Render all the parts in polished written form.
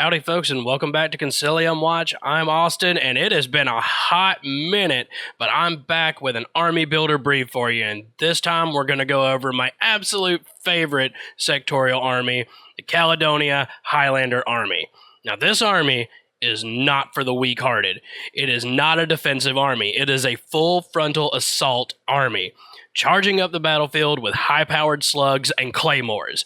Howdy, folks, and welcome back to Concilium Watch. I'm Austin, and it has been a hot minute, but I'm back with an army builder brief for you, and this time we're going to go over my absolute favorite sectorial army, the Caledonia Highlander Army. Now, this army is not for the weak-hearted. It is not a defensive army. It is a full frontal assault army, charging up the battlefield with high-powered slugs and claymores.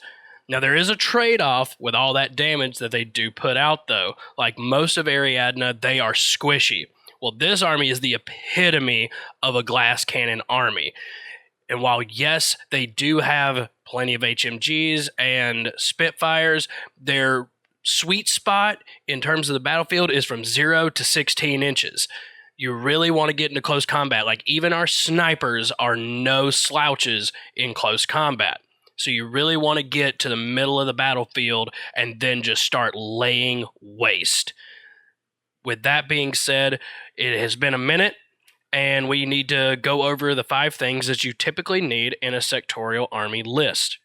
Now, there is a trade-off with all that damage that they do put out, though. Like most of Ariadna, they are squishy. Well, this army is the epitome of a glass cannon army. And while, yes, they do have plenty of HMGs and Spitfires, their sweet spot in terms of the battlefield is from 0 to 16 inches. You really want to get into close combat. Like, even our snipers are no slouches in close combat. So you really want to get to the middle of the battlefield and then just start laying waste. With that being said, it has been a minute, and we need to go over the 5 things that you typically need in a sectorial army list.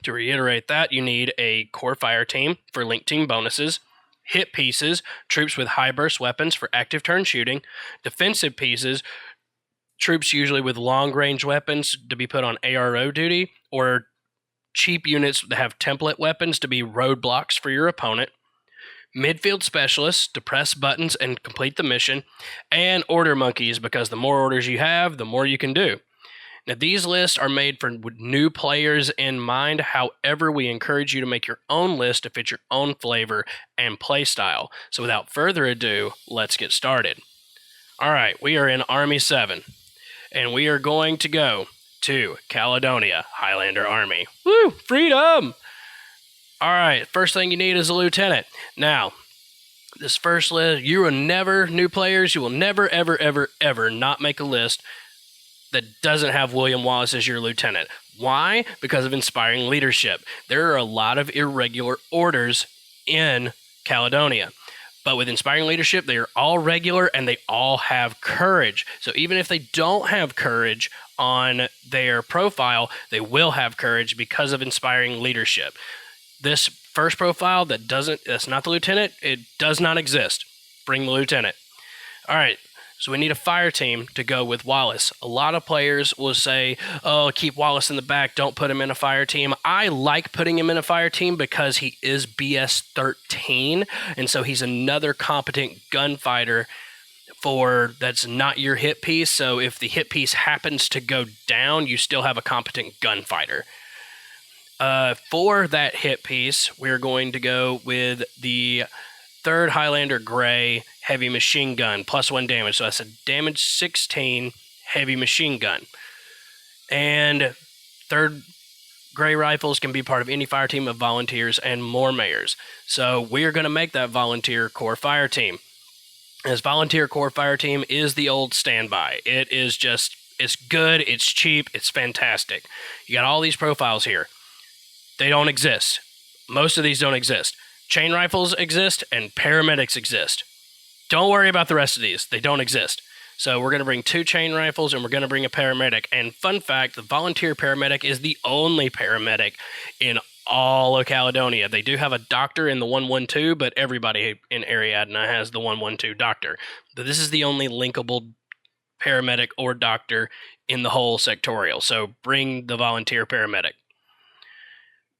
To reiterate that, you need a core fire team for link team bonuses, hit pieces, troops with high burst weapons for active turn shooting, defensive pieces, troops usually with long range weapons to be put on ARO duty, or cheap units that have template weapons to be roadblocks for your opponent, midfield specialists to press buttons and complete the mission, and order monkeys because the more orders you have, the more you can do. Now, these lists are made for new players in mind. However, we encourage you to make your own list to fit your own flavor and play style. So without further ado, let's get started. All right, we are in Army 7, and we are going to go to Caledonia Highlander Army. Woo! Freedom! Alright, first thing you need is a lieutenant. Now, this first list, new players, you will never, ever not make a list that doesn't have William Wallace as your lieutenant. Why? Because of inspiring leadership. There are a lot of irregular orders in Caledonia. But with inspiring leadership, they are all regular and they all have courage. So even if they don't have courage on their profile, they will have courage because of inspiring leadership. This first profile that's not the lieutenant, it does not exist. Bring the lieutenant. All right, so we need a fire team to go with Wallace. A lot of players will say, oh, keep Wallace in the back, don't put him in a fire team. I like putting him in a fire team because he is BS 13, and so he's another competent gunfighter that's not your hit piece. So if the hit piece happens to go down, you still have a competent gunfighter. For that hit piece, we're going to go with the 3rd Highlander Gray heavy machine gun, +1 damage. So that's a damage 16 heavy machine gun. And 3rd Gray rifles can be part of any fire team of volunteers and more mayors. So we're going to make that volunteer core fire team. This volunteer core fire team is the old standby. It's good, it's cheap, it's fantastic. You got all these profiles here. They don't exist. Most of these don't exist. Chain rifles exist and paramedics exist. Don't worry about the rest of these. They don't exist. So we're going to bring 2 chain rifles and we're going to bring a paramedic. And fun fact, the volunteer paramedic is the only paramedic in all of Caledonia. They do have a doctor in the 112, but everybody in Ariadna has the 112 doctor. But this is the only linkable paramedic or doctor in the whole sectorial. So bring the volunteer paramedic.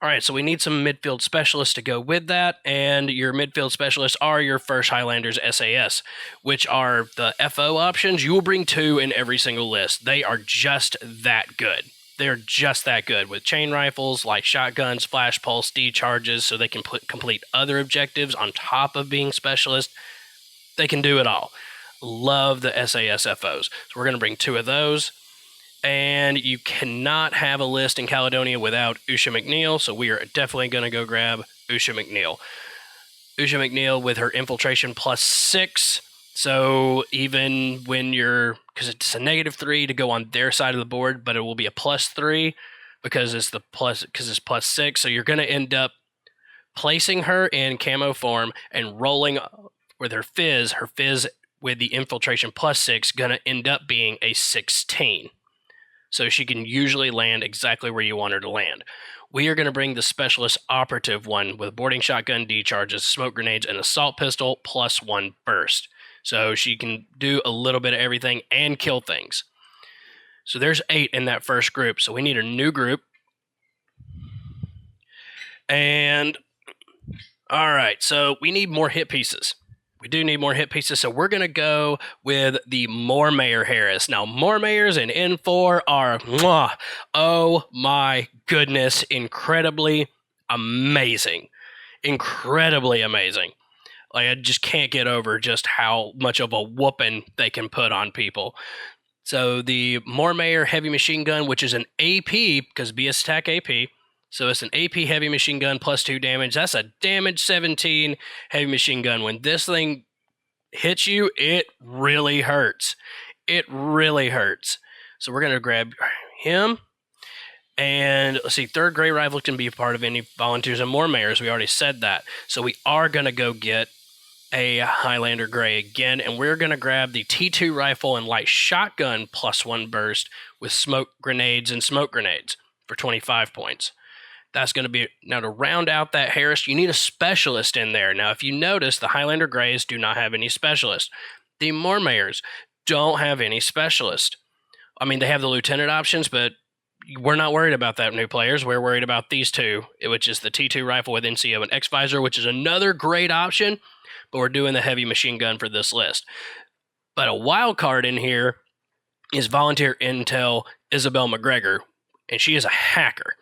All right, so we need some midfield specialists to go with that, and your midfield specialists are your first Highlanders SAS, which are the FO options. You will bring 2 in every single list. They are just that good. They're just that good with chain rifles, light shotguns, flash pulse, D-charges, so they can complete other objectives on top of being specialists. They can do it all. Love the SAS FOs. So we're going to bring 2 of those. And you cannot have a list in Caledonia without Usha Mcneil, so we are definitely going to go grab Usha Mcneil. Usha Mcneil with her infiltration +6, so even when because it's a -3 to go on their side of the board, but it will be a +3 because it's +6, so you're going to end up placing her in camo form and rolling with her fizz with the infiltration +6 going to end up being a 16. So she can usually land exactly where you want her to land. we are going to bring the specialist operative one with boarding shotgun, decharges, smoke grenades, and assault pistol plus 1 burst. So she can do a little bit of everything and kill things. So there's 8 in that first group. So we need a new group. And all right, so we need more hit pieces. We do need more hit pieces, so we're going to go with the Mormaer Harris. Now, Mormaers in N4 are, oh my goodness, incredibly amazing. Incredibly amazing. Like, I just can't get over just how much of a whooping they can put on people. So the Mormaer Heavy Machine Gun, which is an AP, because BS Attack AP, so it's an AP heavy machine gun plus 2 damage. That's a damage 17 heavy machine gun. When this thing hits you, it really hurts. It really hurts. So we're going to grab him. And let's see, 3rd Grey Rifle can be a part of any volunteers and Mormaers. We already said that. So we are going to go get a Highlander Grey again. And we're going to grab the T2 Rifle and Light Shotgun plus 1 burst with smoke grenades and smoke grenades for 25 points. That's going to be, now to round out that Harris, you need a specialist in there. Now, if you notice, the Highlander Greys do not have any specialists. The Mormaers don't have any specialist. I mean, they have the lieutenant options, but we're not worried about that, new players. We're worried about these two, which is the T2 rifle with NCO and X-Visor, which is another great option, but we're doing the heavy machine gun for this list. But a wild card in here is Volunteer Intel Isabelle Mcgregor, and she is a hacker.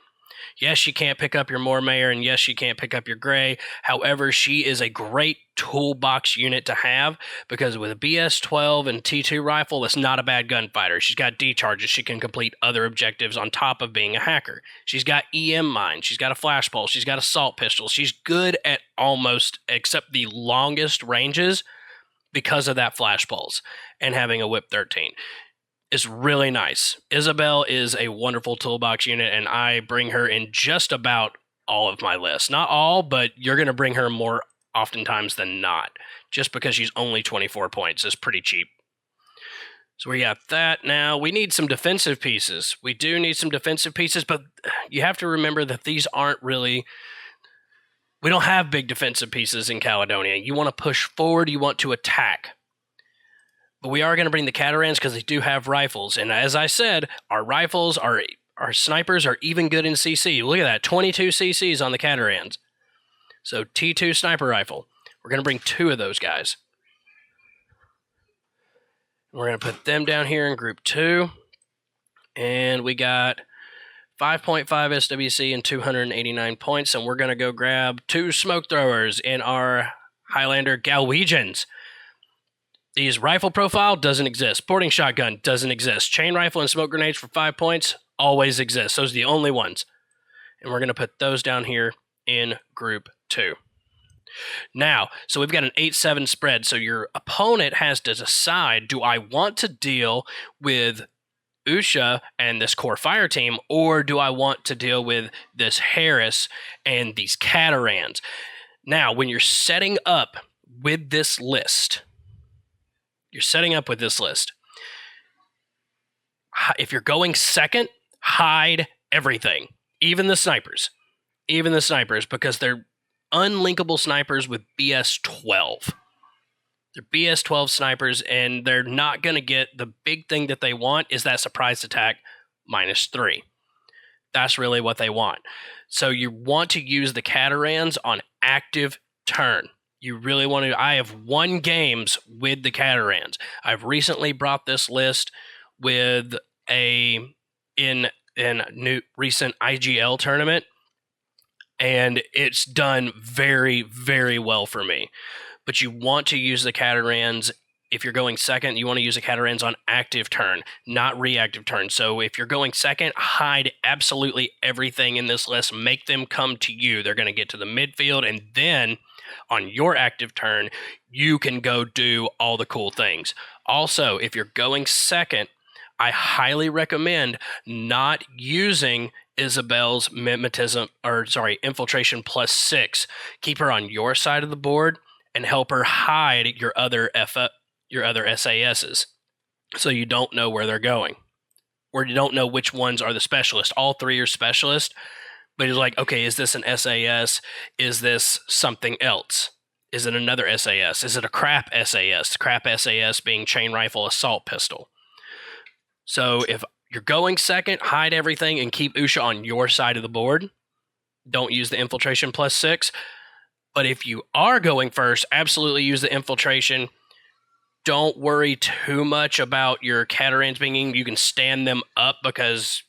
Yes, she can't pick up your Mormaer, and yes, she can't pick up your Grey. However, she is a great toolbox unit to have, because with a BS-12 and T2 rifle, that's not a bad gunfighter. She's got decharges. She can complete other objectives on top of being a hacker. She's got EM mine. She's got a flash pulse. She's got assault pistol. She's good at almost, except the longest ranges, because of that flash pulse and having a whip 13. Is really nice. Isabelle is a wonderful toolbox unit, and I bring her in just about all of my lists. Not all, but you're going to bring her more oftentimes than not, just because she's only 24 points. It's pretty cheap. So we got that. Now, we need some defensive pieces. We do need some defensive pieces, but you have to remember that these aren't really... We don't have big defensive pieces in Caledonia. You want to push forward, you want to attack. But we are going to bring the Catarans because they do have rifles. And as I said, our rifles, our snipers are even good in CC. Look at that, 22 CCs on the Catarans. So T2 sniper rifle. We're going to bring 2 of those guys. We're going to put them down here in group 2. And we got 5.5 SWC and 289 points. And we're going to go grab 2 smoke throwers in our Highlander Galwegians. These rifle profile doesn't exist. Boarding shotgun doesn't exist. Chain rifle and smoke grenades for 5 points always exist. Those are the only ones. And we're going to put those down here in group 2. Now, so we've got an 8-7 spread. So your opponent has to decide, do I want to deal with Usha and this core fire team, or do I want to deal with this Harris and these Catarans? Now, when you're setting up with this list... If you're going second, hide everything. Even the snipers, because they're unlinkable snipers with BS-12. They're BS-12 snipers, and they're not going to get... The big thing that they want is that surprise attack -3. That's really what they want. So you want to use the Catarans on active turn. You really want to... I have won games with the Catarans. I've recently brought this list with in new recent IGL tournament, and it's done very, very well for me. But you want to use the Catarans... If you're going second, you want to use the Catarans on active turn, not reactive turn. So if you're going second, hide absolutely everything in this list. Make them come to you. They're going to get to the midfield, and then... on your active turn, you can go do all the cool things. Also, if you're going second, I highly recommend not using Isabelle's infiltration +6. Keep her on your side of the board and help her hide your other SASs, so you don't know where they're going, or you don't know which ones are the specialist. All 3 are specialists, But he's like, okay, is this an SAS? Is this something else? Is it another SAS? Is it a crap SAS? Crap SAS being chain rifle assault pistol. So if you're going second, hide everything and keep Usha on your side of the board. Don't use the infiltration +6. But if you are going first, absolutely use the infiltration. Don't worry too much about your Catarans being in. You can stand them up because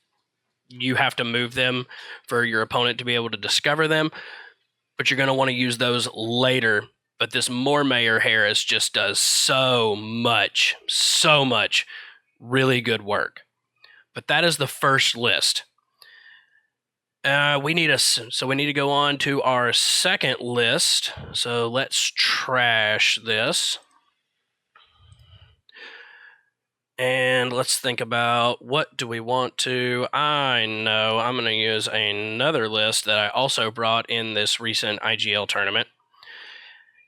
you have to move them for your opponent to be able to discover them. But you're going to want to use those later. But this Mormayer Harris just does so much really good work. But that is the first list. We need to go on to our second list. So let's trash this. And let's think about what do we want to... I know I'm going to use another list that I also brought in this recent IGL tournament.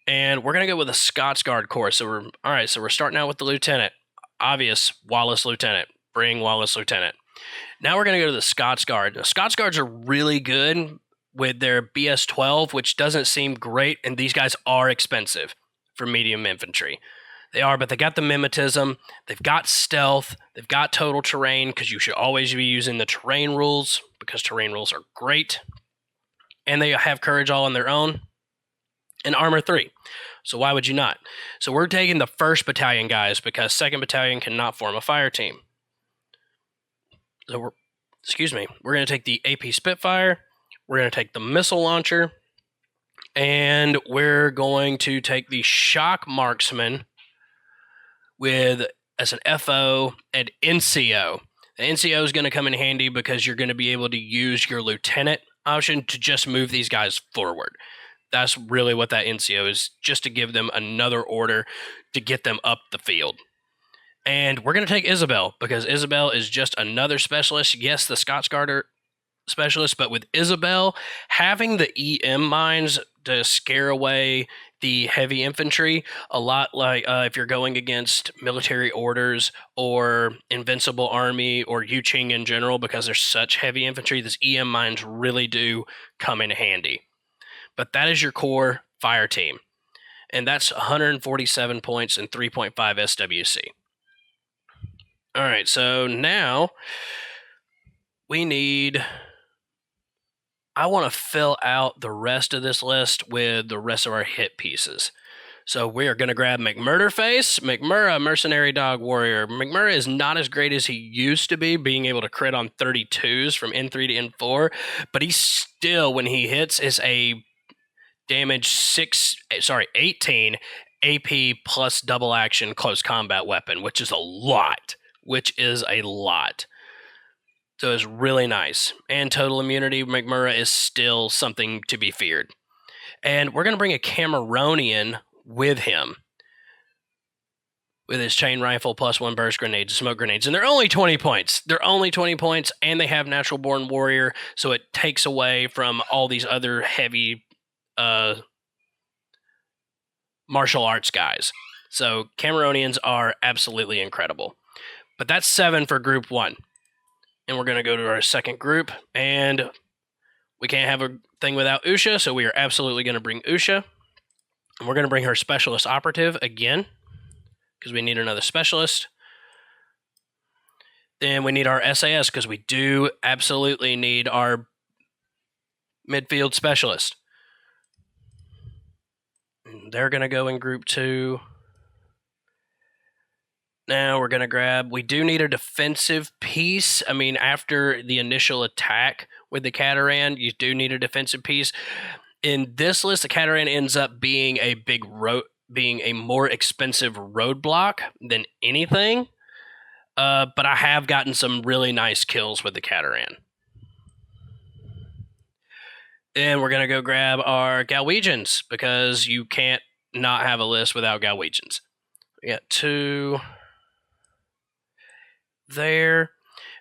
And we're going to go with a Scots Guard Corps. So we're starting out with the Lieutenant. Obvious, Wallace Lieutenant. Bring Wallace Lieutenant. Now we're going to go to the Scots Guard. The Scots Guards are really good with their BS-12, which doesn't seem great, and these guys are expensive for medium infantry. They are, but they got the mimetism, they've got stealth, they've got total terrain, because you should always be using the terrain rules, because terrain rules are great. And they have courage all on their own, and armor 3. So why would you not? So we're taking the 1st Battalion guys, because 2nd Battalion cannot form a fire team. So we're going to take the AP Spitfire, we're going to take the missile launcher, and we're going to take the shock marksman as an FO and NCO. The NCO is going to come in handy because you're going to be able to use your lieutenant option to just move these guys forward. That's really what that NCO is, just to give them another order to get them up the field. And we're going to take Isabelle, because Isabelle is just another specialist. Yes, the Scots Guard are specialists, but with Isabelle, having the EM mines to scare away the heavy infantry, a lot like if you're going against military orders or Invincible Army or Yuching in general, because they're such heavy infantry, this EM mines really do come in handy. But that is your core fire team. And that's 147 points and 3.5 SWC. All right, so now I want to fill out the rest of this list with the rest of our hit pieces. So we are going to grab McMurderface. McMurra, Mercenary Dog Warrior. McMurra is not as great as he used to be, being able to crit on 32s from N3 to N4, but he still, when he hits, is a damage 18 AP plus double action close combat weapon, which is a lot. So it's really nice. And total immunity, McMurra is still something to be feared. And we're going to bring a Cameronian with him, with his chain rifle +1 burst grenades, smoke grenades. And they're only 20 points. And they have Natural Born Warrior, so it takes away from all these other heavy martial arts guys. So Cameronians are absolutely incredible. But that's 7 for Group 1. And we're going to go to our second group, and we can't have a thing without Usha, so we are absolutely going to bring Usha. And we're going to bring her Specialist Operative again, because we need another Specialist. Then we need our SAS, because we do absolutely need our Midfield Specialist. And they're going to go in Group 2. Now we're going to we do need a defensive piece. I mean, after the initial attack with the Cataran, you do need a defensive piece. In this list, the Cataran ends up being being a more expensive roadblock than anything. But I have gotten some really nice kills with the Cataran. And we're going to go grab our Galwegians, because you can't not have a list without Galwegians. We got 2... there,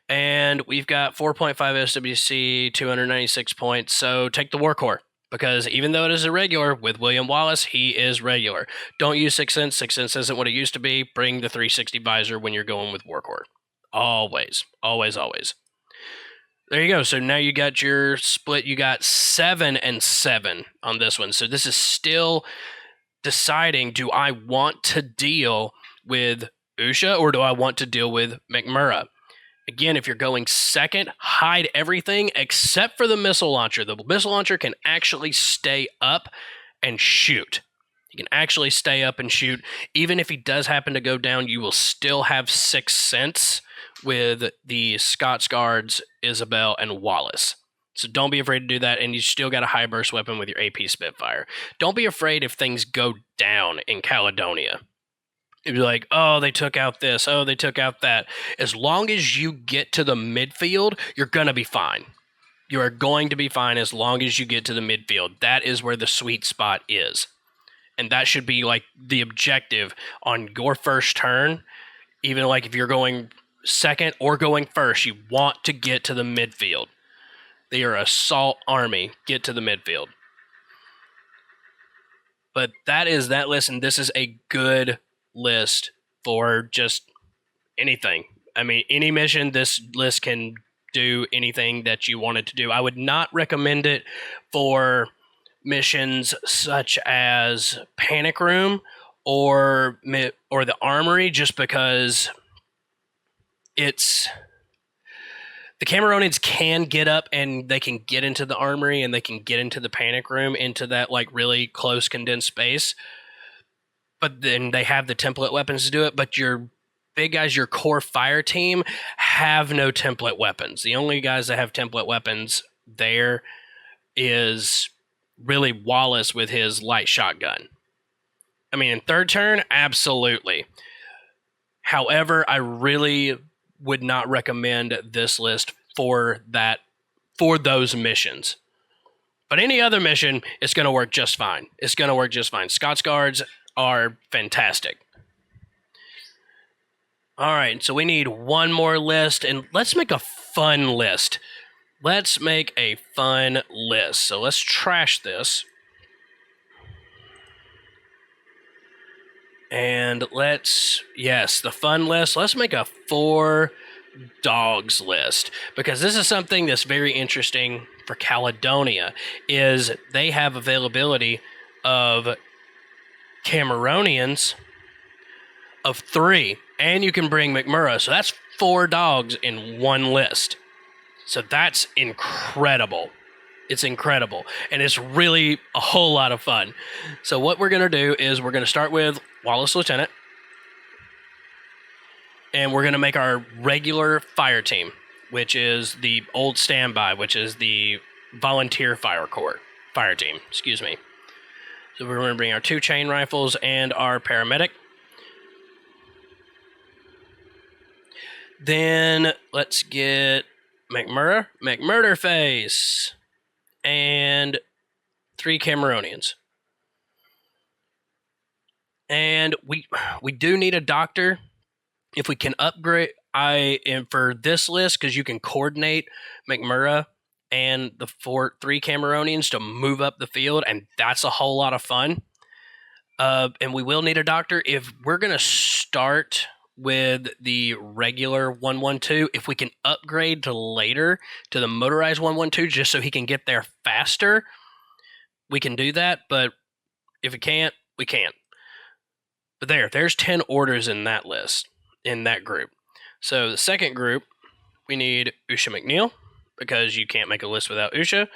and we've got 4.5 SWC, 296 points. So take the War Corps, because even though it is irregular with William Wallace, he is regular. Don't use Sixth Sense. Sixth Sense isn't what it used to be. Bring the 360 visor when you're going with War Corps. Always. There you go. So now you got your split. You got 7 and 7 on this one. So this is still deciding, do I want to deal with Usha or do I want to deal with Mcmurra? Again, if you're going second, hide everything except for the missile launcher. The missile launcher can actually stay up and shoot. He can actually stay up and shoot. Even if he does happen to go down, you will still have 6th sense with the Scots Guards, Isabelle, and Wallace. So don't be afraid to do that, and you still got a high burst weapon with your AP Spitfire. Don't be afraid if things go down in Caledonia. It'd be like, oh, they took out this, oh, they took out that. As long as you get to the midfield, you're going to be fine. You are going to be fine as long as you get to the midfield. That is where the sweet spot is. And that should be like the objective on your first turn. Even like if you're going second or going first, you want to get to the midfield. They are assault army. Get to the midfield. But that is that list, and this is a good list for just anything. I mean, any mission, this list can do anything that you want it to do. I would not recommend it for missions such as Panic Room or the Armory, just because it's... The Cameronians can get up and they can get into the Armory and they can get into the Panic Room, into that like really close condensed space. But then they have the template weapons to do it. But your big guys, your core fire team, have no template weapons. The only guys that have template weapons there is really Wallace with his light shotgun. I mean, in third turn, absolutely. However, I really would not recommend this list for those missions. But any other mission, it's going to work just fine. It's going to work just fine. Scots Guards are fantastic. All right, so we need one more list, and let's make a fun list. Let's make a fun list. So let's trash this. And the fun list. Let's make a 4 dogs list, because this is something that's very interesting for Caledonia, is they have availability of Cameronians of 3, and you can bring Mcmurra. So that's 4 dogs in one list. So that's incredible. It's incredible. And it's really a whole lot of fun. So what we're going to do is we're going to start with Wallace Lieutenant. And we're going to make our regular fire team, which is the old standby, which is the volunteer fire team. Excuse me. So we're going to bring our 2 chain rifles and our paramedic. Then let's get McMurderface, and 3 Cameronians. And we do need a doctor. If we can upgrade, for this list, because you can coordinate Mcmurra and the 3 Cameronians to move up the field, and that's a whole lot of fun. And we will need a doctor. If we're going to start with the regular 112, if we can upgrade to later to the motorized 112 just so he can get there faster, we can do that. But if we can't, we can't. But there's 10 orders in that list, in that group. So the second group, we need Usha Mcneil, because you can't make a list without Usha.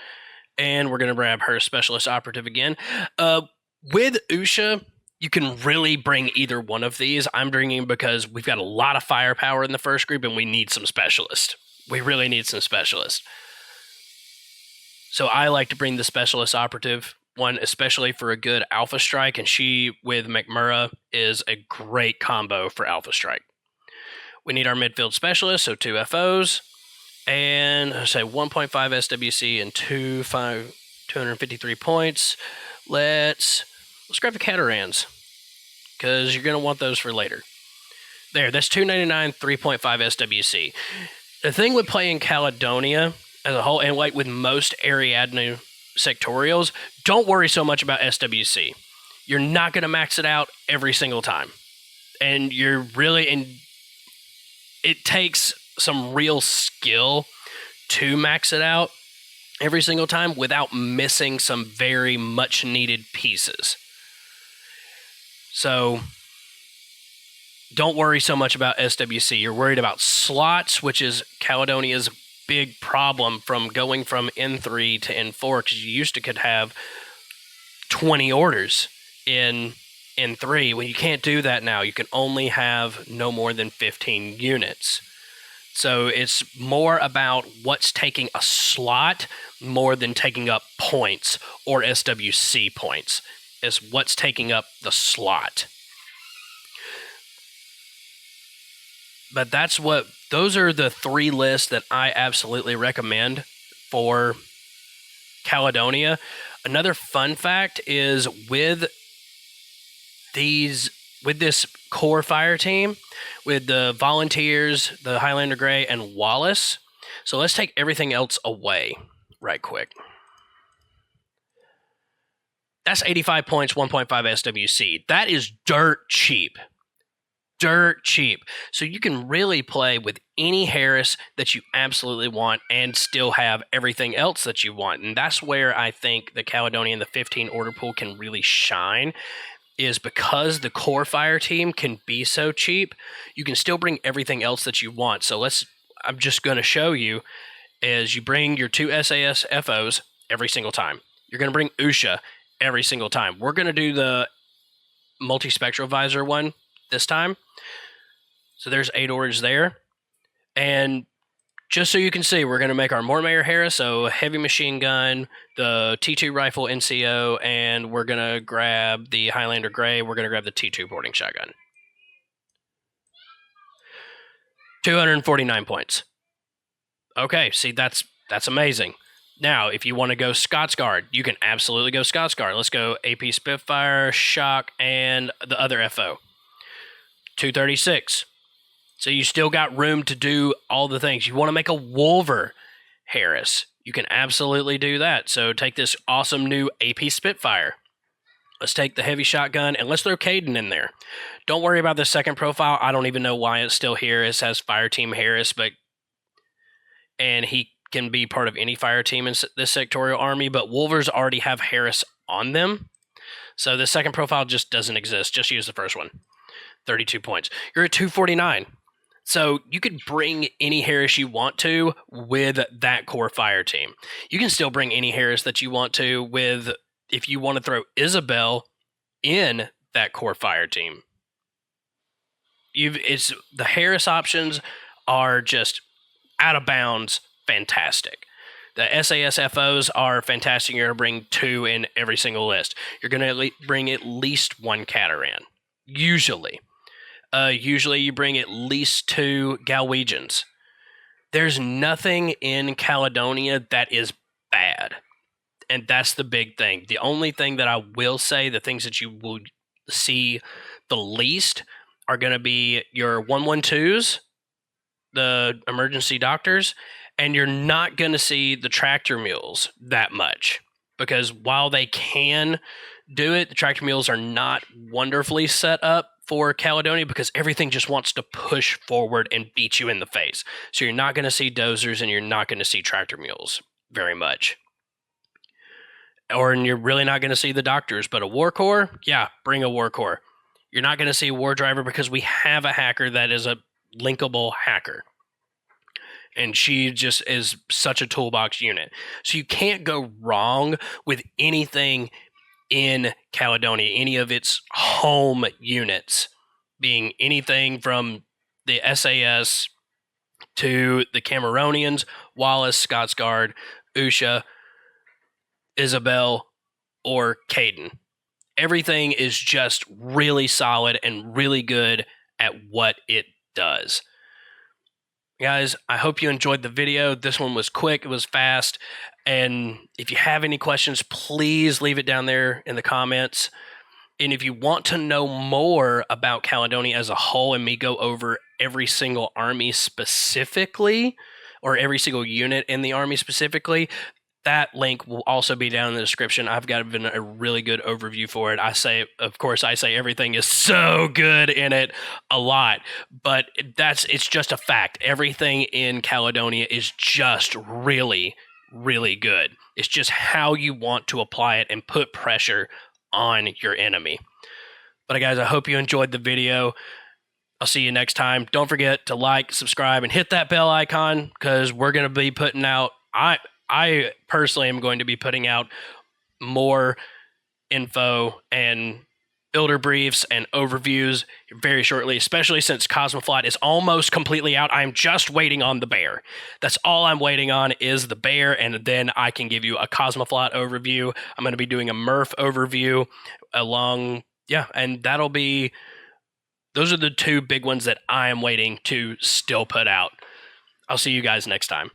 And we're going to grab her specialist operative again. With Usha, you can really bring either one of these. I'm bringing because we've got a lot of firepower in the first group and we need some specialists. We really need some specialists. So I like to bring the specialist operative one, especially for a good Alpha Strike, and she with Mcmurra is a great combo for Alpha Strike. We need our midfield specialist, so 2 FOs, and I say 1.5 SWC and 253 points. Let's grab the Catarans, because you're going to want those for later. That's 299, 3.5 SWC. The thing with playing Caledonia as a whole, and like with most Ariadne sectorials, don't worry so much about SWC. You're not going to max it out every single time. And it takes some real skill to max it out every single time without missing some very much needed pieces. So don't worry so much about SWC. You're worried about slots, which is Caledonia's big problem from going from N3 to N4, because you used to could have 20 orders in N3. Well, you can't do that now. You can only have no more than 15 units. So it's more about what's taking a slot more than taking up points or SWC points. It's what's taking up the slot. But those are the 3 lists that I absolutely recommend for Caledonia. Another fun fact is with this core fire team, with the volunteers, the Highlander Grey, and Wallace. So let's take everything else away right quick. That's 85 points, 1.5 SWC. That is dirt cheap. Dirt cheap. So you can really play with any Harris that you absolutely want and still have everything else that you want. And that's where I think the Caledonian, the 15 order pool can really shine, is because the core fire team can be so cheap, you can still bring everything else that you want. So I'm just going to show you, is you bring your 2 SAS FOs every single time. You're going to bring Usha every single time. We're going to do the multispectral visor one this time. So there's 8 orders there. And just so you can see, we're going to make our Mortmayer Harris, so heavy machine gun, the T2 rifle NCO, and we're going to grab the Highlander Grey. We're going to grab the T2 boarding shotgun. 249 points. Okay, see, that's amazing. Now, if you want to go Scots Guard, you can absolutely go Scots Guard. Let's go AP Spitfire, Shock, and the other FO. 236. So you still got room to do all the things. You want to make a Wolver Harris, you can absolutely do that. So take this awesome new AP Spitfire. Let's take the heavy shotgun, and let's throw Caden in there. Don't worry about the second profile. I don't even know why it's still here. It says Fire Team Harris, and he can be part of any fire team in this sectorial army, but Wolvers already have Harris on them. So the second profile just doesn't exist. Just use the first one. 32 points. You're at 249. So you could bring any Harris you want to with that core fire team. You can still bring any Harris that you want to with, if you want to throw Isabelle in that core fire team. The Harris options are just out of bounds fantastic. The SAS FOs are fantastic. You're going to bring 2 in every single list. You're going to bring at least 1 Cataran. Usually you bring at least 2 Galwegians. There's nothing in Caledonia that is bad. And that's the big thing. The only thing that I will say, the things that you will see the least are going to be your 112s, the emergency doctors, and you're not going to see the tractor mules that much. Because while they can do it, the tractor mules are not wonderfully set up for Caledonia because everything just wants to push forward and beat you in the face. So you're not going to see dozers and you're not going to see tractor mules very much. And you're really not going to see the doctors. But a war corps, yeah, bring a war corps. You're not going to see a war driver because we have a hacker that is a linkable hacker. And she just is such a toolbox unit. So you can't go wrong with anything in Caledonia, any of its home units, being anything from the SAS to the Cameronians, Wallace, Scots Guard, Usha, Isabelle, or Caden. Everything is just really solid and really good at what it does. Guys, I hope you enjoyed the video. This one was quick, it was fast, and if you have any questions, please leave it down there in the comments. And if you want to know more about Caledonia as a whole and me go over every single army specifically, or every single unit in the army specifically, that link will also be down in the description. I've got a really good overview for it. I say everything is so good in it a lot, but it's just a fact. Everything in Caledonia is just really, really good. It's just how you want to apply it and put pressure on your enemy. But guys, I hope you enjoyed the video. I'll see you next time. Don't forget to like, subscribe, and hit that bell icon, because we're going to be putting out, I personally am going to be putting out more info and builder briefs and overviews very shortly, especially since Cosmoflot is almost completely out. I'm just waiting on the bear. That's all I'm waiting on is the bear, and then I can give you a Cosmoflot overview. I'm going to be doing a Murph overview and those are the two big ones that I am waiting to still put out. I'll see you guys next time.